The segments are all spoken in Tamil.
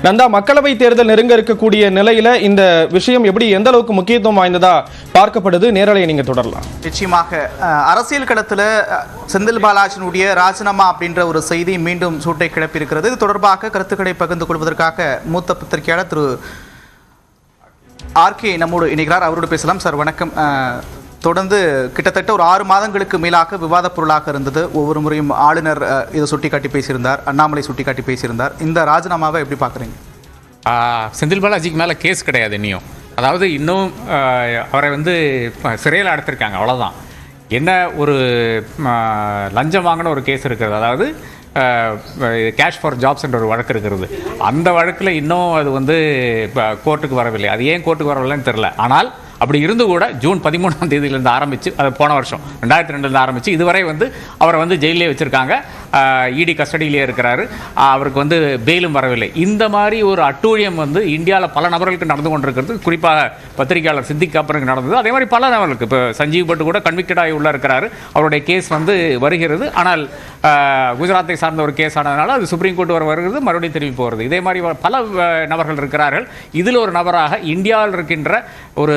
நந்தா, மக்களவை தேர்தல் நெருங்க இருக்கக்கூடிய நிலையில இந்த விஷயம் எப்படி எந்த அளவுக்கு முக்கியத்துவம் வாய்ந்ததா பார்க்கப்படுது? நேரலையை நீங்க தொடரலாம். நிச்சயமாக அரசியல் களத்தில் செந்தில் பாலாஜியினுடைய ராஜினாமா அப்படின்ற ஒரு செய்தி மீண்டும் சூட்டை கிளப்பியிருக்கிறது. இது தொடர்பாக கருத்துக்களை பகிர்ந்து கொள்வதற்காக மூத்த பத்திரிகையாளர் திரு ஆர்கே நம்மோடு இணைகிறார். அவரோடு பேசலாம். சார் வணக்கம். தொடர்ந்து கிட்டத்தட்ட ஒரு 6 மாதங்களுக்கு மேலாக விவாத பொருளாக இருந்தது. ஒவ்வொரு முறையும் ஆளுநர் இதை சுட்டிக்காட்டி பேசியிருந்தார், அண்ணாமலை சுட்டிக்காட்டி பேசியிருந்தார். இந்த ராஜினாமாவை எப்படி பார்க்குறீங்க? செந்தில் பாலாஜிக்கு மேலே கேஸ் கிடையாது இன்னும். அதாவது இன்னும் அவரை சிறையில் அடைத்திருக்காங்க, அவ்வளோதான். என்ன ஒரு லஞ்சம் வாங்கின ஒரு கேஸ் இருக்கிறது, அதாவது கேஷ் ஃபார் ஜாப்ஸ் என்ற ஒரு வழக்கு இருக்கிறது. அந்த வழக்கில் இன்னும் அது கோர்ட்டுக்கு வரவில்லை. அது ஏன் கோர்ட்டுக்கு வரவில்லைன்னு தெரில. ஆனால் அப்படி இருந்து கூட ஜூன் 13ஆம் தேதியிலேருந்து ஆரம்பித்து, அது போன வருஷம் 2002 ஆரம்பித்து இதுவரை அவரை ஜெயிலே வச்சுருக்காங்க. இடி கஸ்டடியிலே இருக்கிறாரு. அவருக்கு பெயிலும் வரவில்லை. இந்த மாதிரி ஒரு அட்டூழியம் இந்தியாவில் பல நபர்களுக்கு நடந்து கொண்டிருக்கிறது. குறிப்பாக பத்திரிகையாளர் சித்திக் காப்பருக்கு நடந்தது. அதே மாதிரி பல நபர்களுக்கு, இப்போ சஞ்சீவ் பட்டு கூட கன்விக்டடாகி உள்ள இருக்கிறாரு. அவருடைய கேஸ் வருகிறது. ஆனால் குஜராத்தை சார்ந்த ஒரு கேஸ் ஆனதுனால அது சுப்ரீம் கோர்ட் வருகிறது, மறுபடியும் திரும்பி போகிறது. இதே மாதிரி பல நபர்கள் இருக்கிறார்கள். இதில் ஒரு நபராக இந்தியாவில் இருக்கின்ற ஒரு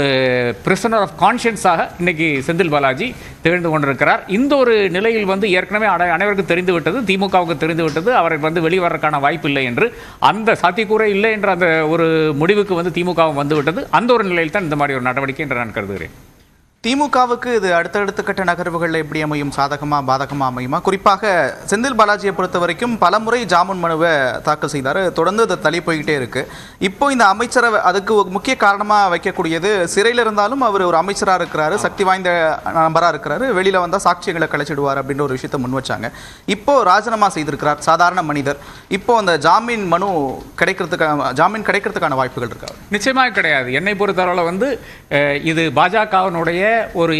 பிரிசனர் ஆஃப் கான்ஷியன்ஸாக இன்னைக்கு செந்தில் பாலாஜி திகழ்ந்து கொண்டிருக்கிறார். இந்த ஒரு நிலையில் ஏற்கனவே அனைவருக்கும் தெரிந்துவிட்டது, திமுகவுக்கு தெரிந்துவிட்டது, அவரை வெளிவரக்கான வாய்ப்பு இல்லை என்று, அந்த சாத்தியக்கூறே இல்லை என்ற அந்த ஒரு முடிவுக்கு திமுகவும் வந்துவிட்டது. அந்த ஒரு நிலையில் தான் இந்த மாதிரி ஒரு நடவடிக்கை என்று நான் கருதுகிறேன். திமுகவுக்கு இது அடுத்தடுத்த கட்ட நகர்வுகள் எப்படி அமையும்? சாதகமா பாதகமா அமையுமா? குறிப்பாக செந்தில் பாலாஜியை பொறுத்த வரைக்கும் பல முறை ஜாமீன் மனுவை தாக்கல் செய்தார். தொடர்ந்து அது தள்ளி போய்கிட்டே இருக்கு. இப்போ இந்த அமைச்சரை அதுக்கு முக்கிய காரணமாக வைக்கக்கூடியது, சிறையில் இருந்தாலும் அவர் ஒரு அமைச்சராக இருக்கிறாரு, சக்தி வாய்ந்த நபராக இருக்கிறாரு, வெளியில் வந்தால் சாட்சியங்களை கழிச்சிடுவார் அப்படின்ற ஒரு விஷயத்தை முன் வச்சாங்க. இப்போ ராஜினாமா செய்திருக்கிறார், சாதாரண மனிதர். இப்போ அந்த ஜாமீன் கிடைக்கிறதுக்கான வாய்ப்புகள் இருக்கா? நிச்சயமாக கிடையாது. என்னை பொறுத்தவரை இது பாஜகவினுடைய ஒரு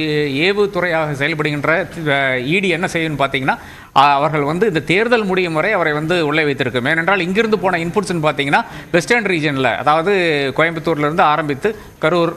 ஏவுத்துறையாக செயல்படுகின்ற இடி என்ன செய்யும் பார்த்தீங்கன்னா, அவர்கள் இந்த தேர்தல் முடியும் வரை அவரை உள்ளே வைத்திருக்கும். ஏனென்றால் இங்கிருந்து போன இன்புட்ஸ் பார்த்தீங்கன்னா வெஸ்டர்ன் ரீஜனில், அதாவது கோயம்புத்தூர்லேருந்து ஆரம்பித்து கரூர்,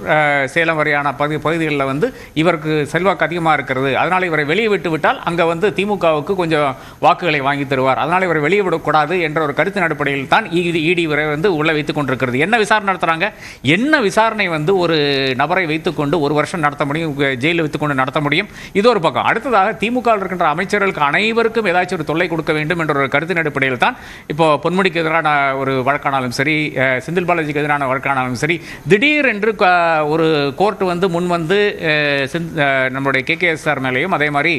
சேலம் வரையான பகுதிகளில் இவருக்கு செல்வாக்கு அதிகமாக இருக்கிறது. அதனால் இவரை வெளியே விட்டு விட்டால் அங்கே திமுகவுக்கு கொஞ்சம் வாக்குகளை வாங்கி தருவார். அதனால் இவரை வெளியே விடக்கூடாது என்ற ஒரு கருத்தின் அடிப்படையில் தான் இடி வரை உள்ளே வைத்துக் கொண்டிருக்கிறது. என்ன விசாரணை நடத்துகிறாங்க? என்ன விசாரணை ஒரு நபரை வைத்துக்கொண்டு 1 வருஷம் நடத்த முடியும், ஜெயிலில் வைத்துக்கொண்டு நடத்த முடியும். இது ஒரு பக்கம். அடுத்ததாக திமுகவில் இருக்கின்ற அமைச்சர்களுக்கு அனைவருக்கும் ஏதாச்சும் ஒரு தொல்லை கொடுக்க வேண்டும் என்ற ஒரு கருத்தின் அடிப்படையில் தான் இப்போ பொன்முடிக்கு எதிரான ஒரு வழக்கானாலும் சரி, செந்தில் பாலாஜிக்கு எதிரான வழக்கானாலும் சரி, திடீர் என்று ஒரு கோர்ட் முன் நம்மளுடைய KKSR மேலேயும் அதே மாதிரி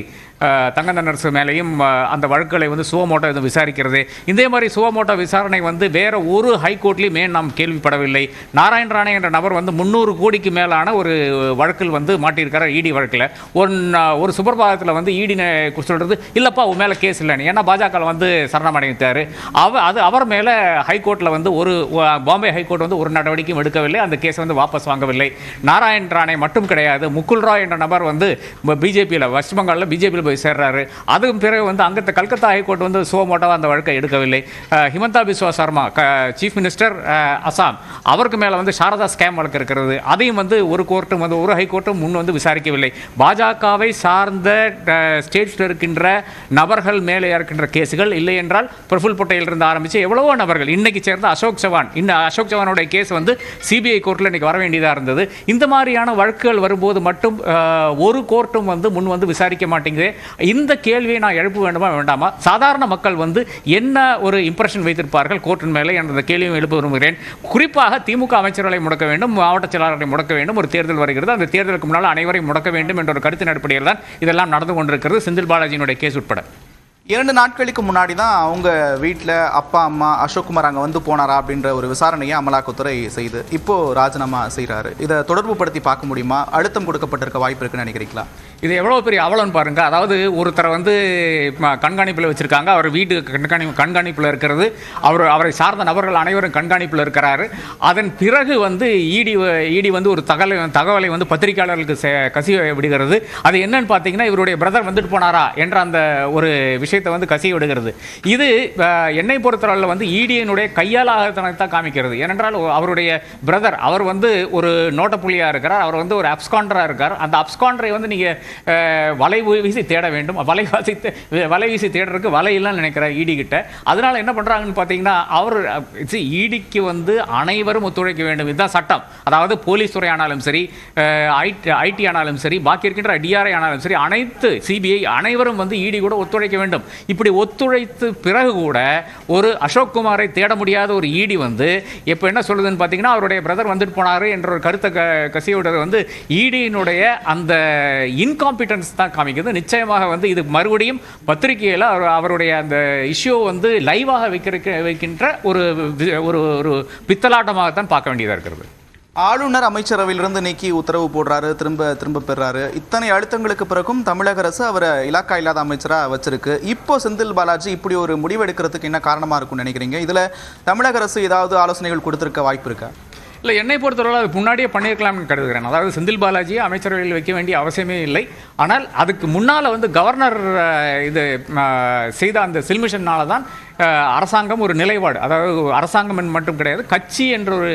தங்கநரசு மேலேயும் அந்த வழக்குகளை சுவமோட்டோ விசாரிக்கிறது. இதே மாதிரி சுவமோட்டோ விசாரணை வேற ஒரு ஹைகோர்ட்லையும் ஏன் நாம் கேள்விப்படவில்லை? நாராயண ராணே என்ற நபர் 300 கோடிக்கு மேலான ஒரு வழக்கில் மாட்டியிருக்கிறார், இடி வழக்கில். ஒரு சுப்பிரபாதத்தில் இடி சொல்றது இல்லப்பா உன் மேலே கேஸ் இல்லைன்னு. ஏன்னா பாஜக சரணமடைந்தார். அவர் மேலே ஹைகோர்ட்டில் ஒரு பாம்பே ஹைகோர்ட் ஒரு நடவடிக்கையும் எடுக்கவில்லை, அந்த கேஸை வாபஸ் வாங்கவில்லை. நாராயண ராணே மட்டும் கிடையாது, முகுல் ராய் என்ற நபர் பிஜேபியில், வெஸ்ட் பெங்காலில் பிஜேபியில் போய் சேர்றாரு. அதுக்கு பிறகு அங்கே கல்கத்தா ஹைகோர்ட் சுவமோட்டோவாக அந்த வழக்கை எடுக்கவில்லை. ஹிமந்தா பிஸ்வா சர்மா, சீஃப் மினிஸ்டர் அசாம், அவருக்கு மேலே சாரதா ஸ்கேம் வழக்கு இருக்கிறது. அதையும் ஒரு கோர்ட்டும் ஒரு ஹைகோர்ட்டும் முன் விசாரிக்கவில்லை. பாஜகவை சார்ந்த ஸ்டேட்ஸில் இருக்கின்ற நபர்கள் மேலே இருக்கின்ற கேஸுகள் இல்லை என்றால் பிரஃபுல் பட்டேலிருந்து ஆரம்பித்து எவ்வளவோ நபர்கள், இன்னைக்கு சேர்ந்த அசோக் சவானுடைய கேஸ் சிபிஐ கோர்ட்டில் இன்னைக்கு வர வேண்டியதாக இருந்தது. இந்த மாதிரியான வழக்குகள் வரும்போது மட்டும் ஒரு கோர்ட்டும் முன் விசாரிக்க மாட்டேங்குது. இந்த கேள்வியை நான் எழுப்ப வேண்டுமா வேண்டாமா? சாதாரண மக்கள் என்ன ஒரு இம்ப்ரெஷன் வைத்திருப்பார்கள் கோர்ட்டின் மேலே என்ற கேள்வியும் எழுப்ப விரும்புகிறேன். குறிப்பாக திமுக அமைச்சர்களை முடக்க வேண்டும், மாவட்ட செயலாளர்களை முடக்க வேண்டும். ஒரு தேர்தல் வருகிறது, அந்த தேர்தலுக்கு முன்னால் அனைவரையும் முடக்க வேண்டும் என்ற ஒரு கருத்தின் அடிப்படையில் தான் இதெல்லாம் நடந்து கொண்டிருக்கிறது, செந்தில் பாலாஜியினுடைய கேஸ் உட்பட. 2 நாட்களுக்கு முன்னாடி தான் அவங்க வீட்டில் அப்பா அம்மா அசோக்குமார் அங்கே போனாரா அப்படின்ற ஒரு விசாரணையை அமலாக்கத்துறை செய்து இப்போ ராஜினாமா செய்கிறாரு. இதை தொடர்பு படுத்தி பார்க்க முடியுமா? அழுத்தம் கொடுக்கப்பட்டிருக்க வாய்ப்பு இருக்குன்னு நினைக்கிறீங்களா? இது எவ்வளோ பெரிய அவலன்னு பாருங்கள். அதாவது ஒருத்தரை கண்காணிப்பில் வச்சுருக்காங்க, அவர் வீட்டு கண்காணிப்பில் இருக்கிறது, அவரை சார்ந்த நபர்கள் அனைவரும் கண்காணிப்பில் இருக்கிறாரு. அதன் பிறகு இடி ஒரு தகவலை பத்திரிகையாளர்களுக்கு கசிய விடுகிறது. அது என்னன்னு பார்த்தீங்கன்னா, இவருடைய பிரதர் போனாரா என்ற அந்த ஒரு விஷயத்தை கசிய விடுகிறது. இது என்னை பொறுத்தவரையில் இடியினுடைய கையாளாகத்தான் காமிக்கிறது. ஏனென்றால் அவருடைய பிரதர், அவர் ஒரு நோட்டப்புள்ளியாக இருக்கிறார், அவர் ஒரு அப்ஸ்காண்டராக இருக்கார். அந்த அப்ஸ்காண்டரை நீங்கள் வலை வீசி தேட வேண்டும். வலை வீசி தேடுறதுக்கு வலையெல்லாம் நினைக்கிற இடி கிட்ட. அதனால என்ன பண்றாங்கன்னு பார்த்தீங்கன்னா, அவர் இடிக்கு வந்து அனைவரும் ஒத்துழைக்க வேண்டும், இதுதான் சட்டம். அதாவது போலீஸ் துறை ஆனாலும் சரி, ஐடி ஆனாலும் சரி, பாக்கி இருக்கின்ற டிஆர்ஐ ஆனாலும் சரி, அனைத்து சிபிஐ அனைவரும் வந்து இடி கூட ஒத்துழைக்க வேண்டும். இப்படி ஒத்துழைத்து பிறகு கூட ஒரு அசோக் குமாரை தேட முடியாத ஒரு இடி வந்து இப்போ என்ன சொல்லுதுன்னு பார்த்தீங்கன்னா, அவருடைய பிரதர் வந்துட்டு போனாரு என்ற ஒரு கருத்தை கசியோட வந்து இடியினுடைய அந்த இன்காம்பிட்டன்ஸ் தான் காமிக்குது. நிச்சயமாக வந்து இது மறுபடியும் பத்திரிகையில் அவருடைய அந்த இஷ்யூ வந்து லைவாக வைக்கின்ற ஒரு பித்தலாட்டமாகத்தான் பார்க்க வேண்டியதாக இருக்கிறது. ஆளுநர் அமைச்சரவையிலிருந்து நீக்கி உத்தரவு போடுறாரு, திரும்ப பெறாரு. இத்தனை அழுத்தங்களுக்கு பிறகும் தமிழக அரசு அவரை இலாக்கா இல்லாத அமைச்சராக வச்சிருக்கு. இப்போ செந்தில் பாலாஜி இப்படி ஒரு முடிவு எடுக்கிறதுக்கு என்ன காரணமாக இருக்கும்னு நினைக்கிறீங்க? இதில் தமிழக அரசு ஏதாவது ஆலோசனைகள் கொடுத்துருக்க வாய்ப்பு இருக்கா? இல்லை, என்னை பொறுத்தவரை அது முன்னாடியே பண்ணியிருக்கலாம்னு கருதுகிறேன். அதாவது செந்தில் பாலாஜியை அமைச்சரவையில் வைக்க வேண்டிய அவசியமே இல்லை. ஆனால் அதுக்கு முன்னால் வந்து கவர்னர் இது செய்த அந்த சில்மிஷன்னால தான் அரசாங்கம் ஒரு நிலைப்பாடு, அதாவது அரசாங்கம் மட்டும் கிடையாது, கட்சி என்ற ஒரு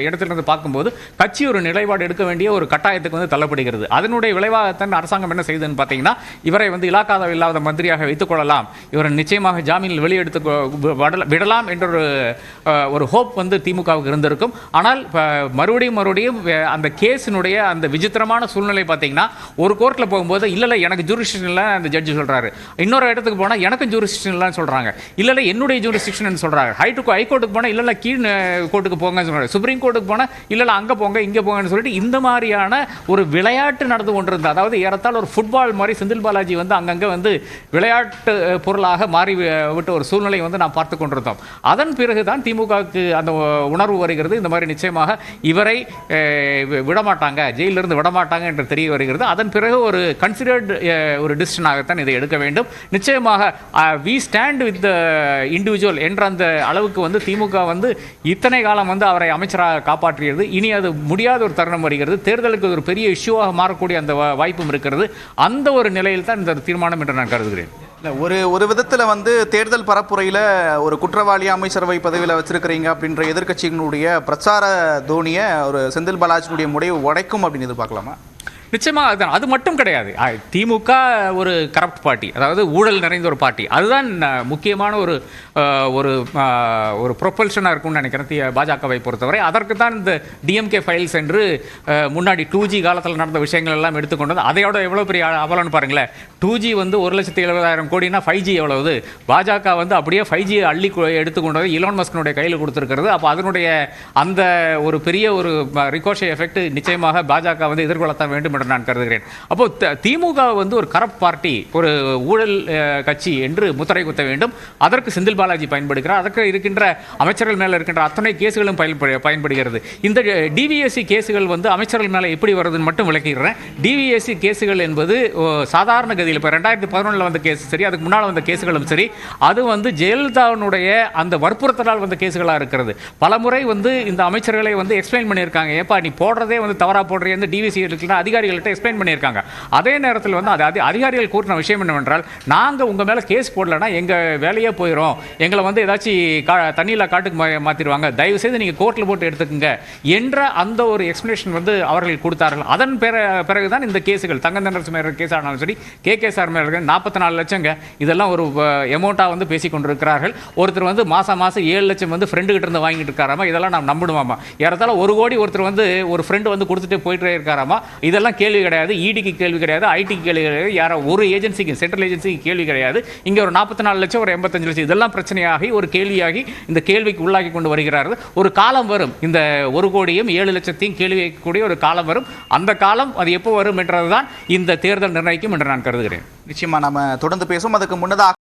இடத்திலிருந்து பார்க்கும்போது கட்சி ஒரு நிலைப்பாடு எடுக்க வேண்டிய ஒரு கட்டாயத்துக்கு வந்து தள்ளப்படுகிறது. அதனுடைய விளைவாகத்தான் அரசாங்கம் என்ன செய்யுதுன்னு பார்த்தீங்கன்னா, இவரை வந்து இலாக்கா இல்லாத மந்திரியாக வைத்துக் கொள்ளலாம், இவரை நிச்சயமாக ஜாமீனில் வெளியெடுத்து விடலாம் என்ற ஒரு ஹோப் வந்து திமுகவுக்கு இருந்திருக்கும். ஆனால் மறுபடியும் அந்த கேஸினுடைய அந்த விசித்திரமான சூழ்நிலை பார்த்தீங்கன்னா, ஒரு கோர்ட்டில் போகும்போது இல்லை எனக்கு ஜூரிஸ்டிக்ஷன் இல்லை அந்த ஜட்ஜி சொல்கிறாரு, இன்னொரு இடத்துக்கு போனால் எனக்கும் ஜூரிஸ்டிக்ஷன் இல்லைன்னு சொல்கிறாங்க, இல்லை என்னுடைய ஜூரிஸ்டிக்ஷன் சொல்கிறாங்க, ஹைகோர்ட்டுக்கு போனால் இல்லை கீழ் கோர்ட்டுக்கு போங்கன்னு சொல்கிறாங்க, சுப்ரீம் கோர்ட்டுக்கு போனால் இல்லை அங்கே போங்க இங்கே போங்கன்னு சொல்லிட்டு இந்த மாதிரியான ஒரு விளையாட்டு நடந்து கொண்டிருந்தது. அதாவது ஏறத்தால் ஒரு ஃபுட்பால் மாதிரி செந்தில் பாலாஜி வந்து அங்கங்கே வந்து விளையாட்டு பொருளாக மாறி விட்ட ஒரு சூழ்நிலை வந்து நாம் பார்த்து கொண்டிருந்தோம். அதன் பிறகு தான் திமுகவுக்கு அந்த உணர்வு வருகிறது, இந்த மாதிரி நிச்சயமாக இவரை விடமாட்டாங்க, ஜெயிலிருந்து விடமாட்டாங்க என்று தெரிய வருகிறது. அதன் பிறகு ஒரு கன்சிடர்டு ஒரு டிசிஷனாகத்தான் இதை எடுக்க வேண்டும். நிச்சயமாக வி ஸ்டாண்ட் வித் இண்டிவிஜுவல் என்ற அந்த அளவுக்கு வந்து திமுக வந்து இத்தனை காலம் வந்து அவரை அமைச்சராக காப்பாற்றியது. இனி அது முடியாத ஒரு தருணம் வருகிறது. தேர்தலுக்கு ஒரு பெரிய இஷ்யூவாக மாறக்கூடிய அந்த வாய்ப்பும் இருக்கிறது. அந்த ஒரு நிலையில் தான் இந்த தீர்மானம் என்று நான் கருதுகிறேன். ஒரு விதத்தில் வந்து தேர்தல் பரப்புரையில் ஒரு குற்றவாளி அமைச்சரவை பதவியில் வச்சிருக்கிறீங்க அப்படின்ற எதிர்க்கட்சியினுடைய பிரச்சார தோனியை ஒரு செந்தில் பாலாஜியினுடைய முடிவு உடைக்கும் அப்படின்னு எதிர்பார்க்கலாமா? நிச்சயமாக அதுதான். அது மட்டும் கிடையாது, திமுக ஒரு கரப்ட் பார்ட்டி, அதாவது ஊழல் நிறைந்த ஒரு பார்ட்டி. அதுதான் முக்கியமான ஒரு ப்ரொபல்ஷனாக இருக்கும்னு நினைக்கிறேன் பாஜகவை பொறுத்தவரை. அதற்கு தான் இந்த டிஎம்கே ஃபைல்ஸ் என்று முன்னாடி 2G காலத்தில் நடந்த விஷயங்கள் எல்லாம் எடுத்துக்கொண்டது. அதையோட எவ்வளோ பெரிய அவலன்னு பாருங்களேன். 2G வந்து 1,70,000 கோடினா 5G எவ்வளவு? பாஜக வந்து அப்படியே 5G அள்ளி எடுத்துக்கொண்டது இலான் மஸ்கினுடைய கையில் கொடுத்துருக்கிறது. அப்போ அதனுடைய அந்த ஒரு பெரிய ஒரு ரிகோஷே எஃபெக்ட் நிச்சயமாக பாஜக வந்து எதிர்கொள்ளத்தான் வேண்டும் நான் கருதுகிறேன். அப்போ திமுக வந்து ஒரு கரப்ட் பார்ட்டி, ஒரு ஊழல் கட்சி என்று முத்திரை குத்த வேண்டும். அதற்கு செந்தில் பாலாஜி பயன்படுகிறார். அதற்கு இருக்கின்ற அமைச்சர்கள் மேல இருக்கின்ற அத்தனை கேசுகளும் பயன்படுகிறது. இந்த டிவிஎஸ்சி கேசுகள் வந்து அமைச்சர்கள் மேல எப்படி வருதுன்னு மட்டும் விளக்குகிறேன். டிவிஎஸ்சி கேசுகள் என்பது சாதாரண கதியில் இப்போ 2011 வந்த கேஸ் சரி, அதுக்கு முன்னால் வந்த கேசுகளும் சரி, அது வந்து ஜெயலலிதாவுடைய அந்த வற்புறுத்தலால் வந்த கேசுகளாக இருக்கிறது. பலமுறை வந்து இந்த அமைச்சர்களை வந்து எக்ஸ்பிளைன் பண்ணியிருக்காங்க, ஏப்பா நீ போடுறதே வந்து தவறா போடுறே, வந்து டிவிஎஸ்சி அதிகாரிகள் எக்ஸ்பிளைன் பண்ணியிருக்காங்க. அதே நேரத்தில் வந்து அதிகாரிகள் கூறின விஷயம் என்னவென்றால், நாங்கள் உங்கள் மேலே கேஸ் போடலைன்னா எங்கள் வேலையே போயிடும், எங்களை வந்து ஏதாச்சும் தண்ணியில் காட்டுக்கு மாற்றிடுவாங்க, தயவு செய்து நீங்கள் கோர்ட்டில் போட்டு எடுத்துக்கங்க என்ற அந்த ஒரு எக்ஸ்பிளேஷன் வந்து அவர்கள் கொடுத்தார்கள். அதன் பிறகுதான் இந்த கேஸுகள் தங்கந்தண்டரசு மேலே கேஸ் ஆனாலும் சரி, கேசார் மேலே 44 லட்சங்க இதெல்லாம் ஒரு அமௌண்ட்டாக வந்து பேசி கொண்டிருக்கிறார்கள். ஒருத்தர் வந்து மாதம் 7 லட்சம் வந்து ஃப்ரெண்டு கிட்ட இருந்து வாங்கிட்டு இருக்காராமா, இதெல்லாம் நாம் நம்பணுமாமா. ஏறத்தாழ 1 கோடி ஒருத்தர் வந்து ஒரு ஃப்ரெண்டு வந்து கொடுத்துட்டு போயிட்டே இருக்காராமா. இதெல்லாம் கேள்வி கிடையாது, இடிக்கு கேள்வி கிடையாது, ஐடிக்கு கேள்வி கிடையாது, யாரோ ஒரு ஏஜென்சிக்கு சென்ட்ரல் ஏஜென்சிக்கு கேள்வி கிடையாது. இங்கே ஒரு 44 லட்சம் ஒரு 85 லட்சம் இதெல்லாம் பிரச்சனையாகி ஒரு கேள்வியாகி இந்த கேள்விக்கு உள்ளாகி கொண்டு வருகிறார்கள். ஒரு காலம் வரும், இந்த 1 கோடியும் 7 லட்சத்தையும் கேள்வி கேட்கக்கூடிய ஒரு காலம் வரும். அந்த காலம் அது எப்போ வரும் என்றதுதான் இந்த தேர்தல் நிர்ணயிக்கும் என்று நான் கருதுகிறேன். நிச்சயமா நாம தொடர்ந்து பேசும். அதுக்கு முன்னதாக